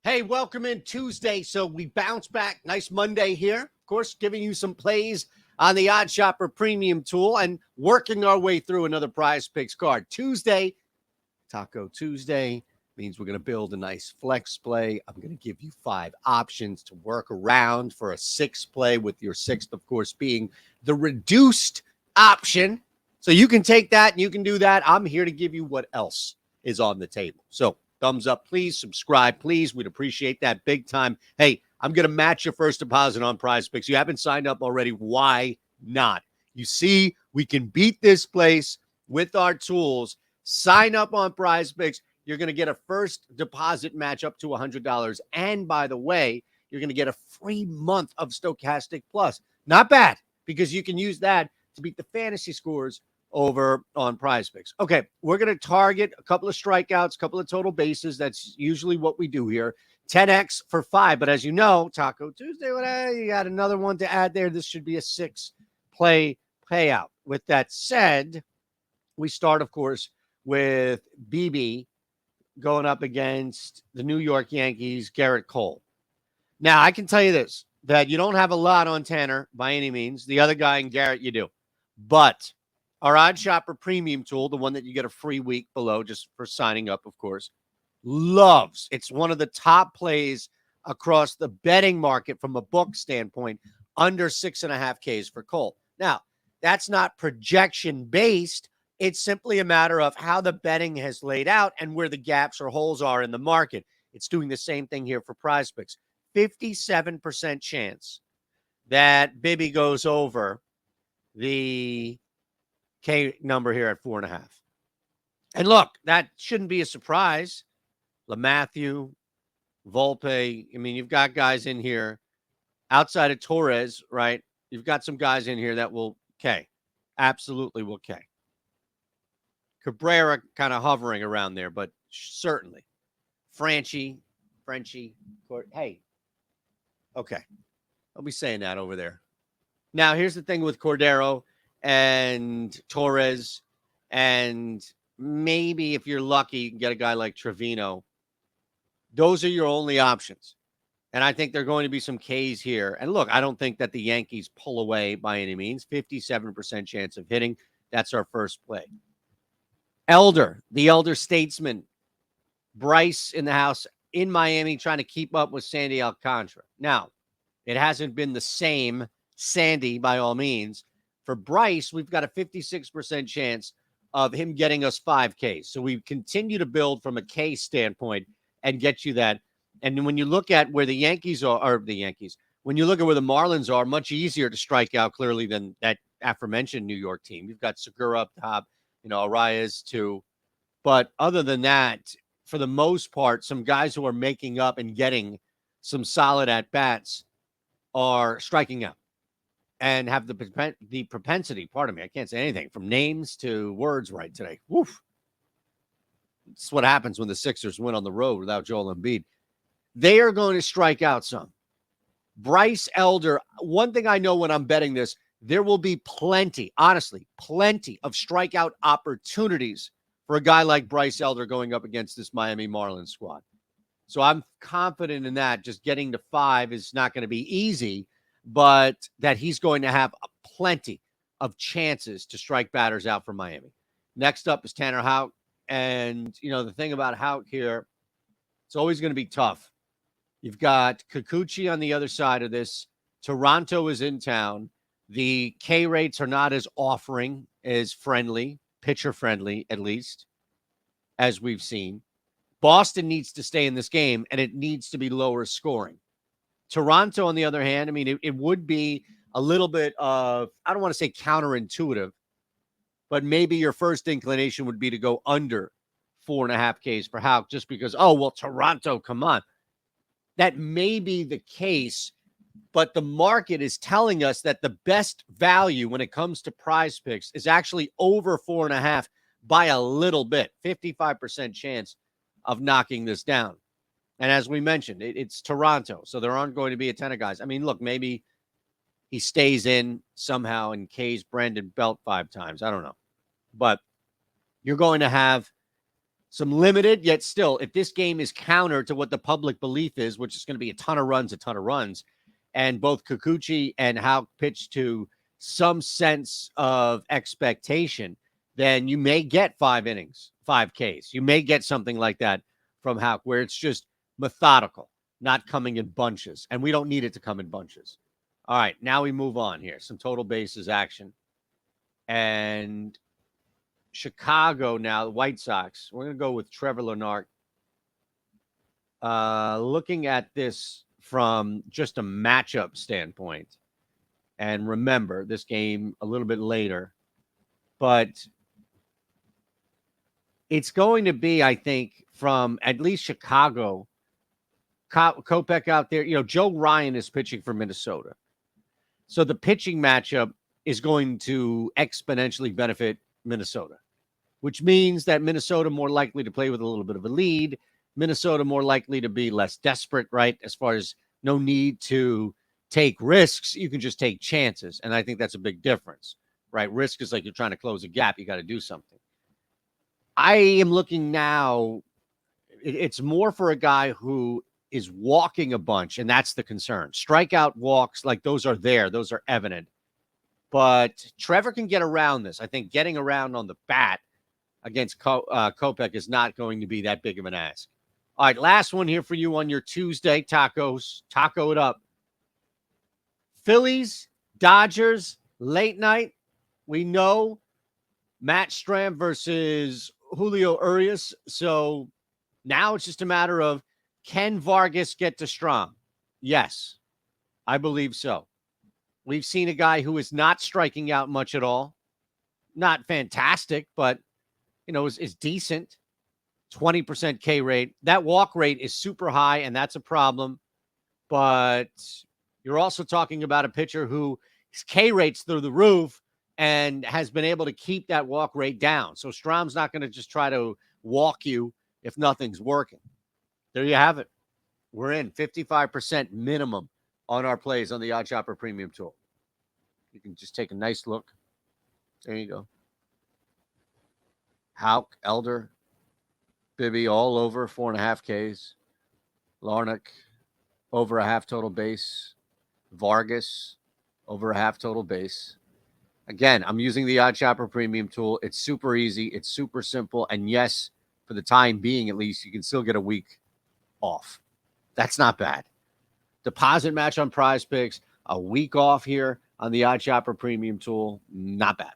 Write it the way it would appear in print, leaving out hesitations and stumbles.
Hey, welcome in Tuesday. So we bounce back. Nice Monday here. Of course, giving you some plays on the Odd Shopper Premium tool and working our way through another Prize Picks card. Tuesday, Taco Tuesday, means we're going to build a nice flex play. I'm going to give you 5 options to work around for a 6 play, with your 6th, of course, being the reduced option. So you can take that and you can do that. I'm here to give you what else is on the table. So thumbs up, please. Subscribe, please. We'd appreciate that big time. Hey, I'm going to match your first deposit on Prize Picks. You haven't signed up already. Why not? You see, we can beat this place with our tools. Sign up on Prize Picks. You're going to get a first deposit match up to $100. And by the way, you're going to get a free month of Stochastic Plus. Not bad, because you can use that to beat the fantasy scores over on Prize Picks. Okay, we're going to target a couple of strikeouts, a couple of total bases. That's usually what we do here. 10x for 5. But as you know, Taco Tuesday, you got another one to add there. This should be a 6-play payout. With that said, we start, of course, with Bibee going up against the New York Yankees, Garrett Cole. Now, I can tell you this, that you don't have a lot on Tanner by any means. The other guy in Garrett, you do. But our Odd Shopper Premium tool, the one that you get a free week below just for signing up, of course, loves. It's one of the top plays across the betting market from a book standpoint, under 6.5 Ks for Cole. Now, that's not projection based. It's simply a matter of how the betting has laid out and where the gaps or holes are in the market. It's doing the same thing here for Prize Picks. 57% chance that Bibee goes over the K number here at 4.5. And look, that shouldn't be a surprise. LeMahieu, Volpe. I mean, you've got guys in here outside of Torres, right? You've got some guys in here that will K. Absolutely will K. Cabrera kind of hovering around there, but certainly. Frenchie. Hey. Okay. I'll be saying that over there. Now, here's the thing with Cordero and Torres, and maybe if you're lucky, you can get a guy like Trevino. Those are your only options. And I think there are going to be some Ks here. And look, I don't think that the Yankees pull away by any means. 57% chance of hitting. That's our first play. The elder statesman, Bryce in the house in Miami, trying to keep up with Sandy Alcantara. Now, it hasn't been the same Sandy by all means. For Bryce, we've got a 56% chance of him getting us 5Ks. So we continue to build from a K standpoint and get you that. And when you look at where the Yankees are, when you look at where the Marlins are, much easier to strike out clearly than that aforementioned New York team. You've got Segura up top, Arias too. But other than that, for the most part, some guys who are making up and getting some solid at-bats are striking out and have the propensity, pardon me, I can't say anything, from names to words right today. Woof. It's what happens when the Sixers win on the road without Joel Embiid. They are going to strike out some. Bryce Elder, one thing I know when I'm betting this, there will be plenty of strikeout opportunities for a guy like Bryce Elder going up against this Miami Marlins squad. So I'm confident in that. Just getting to 5 is not going to be easy, but that he's going to have plenty of chances to strike batters out for Miami. Next up is Tanner Houck. And, the thing about Houck here, it's always going to be tough. You've got Kikuchi on the other side of this. Toronto is in town. The K rates are not as offering, as friendly, pitcher friendly, at least, as we've seen. Boston needs to stay in this game, and it needs to be lower scoring. Toronto, on the other hand, I mean, it would be a little bit of, I don't want to say counterintuitive, but maybe your first inclination would be to go under 4.5 Ks for Houck just because, Toronto, come on. That may be the case, but the market is telling us that the best value when it comes to Prize Picks is actually over 4.5 by a little bit, 55% chance of knocking this down. And as we mentioned, it's Toronto, so there aren't going to be a ton of guys. I mean, look, maybe he stays in somehow and K's Brandon Belt 5 times. I don't know. But you're going to have some limited, yet still, if this game is counter to what the public belief is, which is going to be a ton of runs, and both Kikuchi and Houck pitch to some sense of expectation, then you may get 5 innings, 5 Ks. You may get something like that from Houck, where it's just methodical, not coming in bunches. And we don't need it to come in bunches. All right, now we move on here. Some total bases action. And Chicago now, the White Sox. We're going to go with Trevor Larnach. Looking at this from just a matchup standpoint, and remember, this game a little bit later, but it's going to be, I think, from at least Chicago, Kopech out there. You know, Joe Ryan is pitching for Minnesota. So the pitching matchup is going to exponentially benefit Minnesota, which means that Minnesota more likely to play with a little bit of a lead. Minnesota more likely to be less desperate, right? As far as no need to take risks, you can just take chances. And I think that's a big difference, right? Risk is like you're trying to close a gap. You got to do something. I am looking now. It's more for a guy who is walking a bunch, and that's the concern. Strikeout, walks, like those are there. Those are evident. But Trevor can get around this. I think getting around on the bat against Kopech is not going to be that big of an ask. All right, last one here for you on your Tuesday tacos. Taco it up. Phillies, Dodgers, late night. We know Matt Strahm versus Julio Urias. So now it's just a matter of, can Vargas get to Strahm? Yes, I believe so. We've seen a guy who is not striking out much at all. Not fantastic, but, you know, is decent. 20% K rate. That walk rate is super high, and that's a problem. But you're also talking about a pitcher who his K rate's through the roof and has been able to keep that walk rate down. So Strahm's not going to just try to walk you if nothing's working. There you have it. We're in 55% minimum on our plays on the Odd Chopper Premium tool. You can just take a nice look. There you go. Houck, Elder, Bibee all over 4.5 Ks. Larnach over a half total base. Vargas over a half total base. Again, I'm using the Odd Chopper Premium tool. It's super easy. It's super simple. And yes, for the time being, at least, you can still get a week off. That's not bad. Deposit match on PrizePicks, a week off here on the Odd Chopper Premium tool, not bad.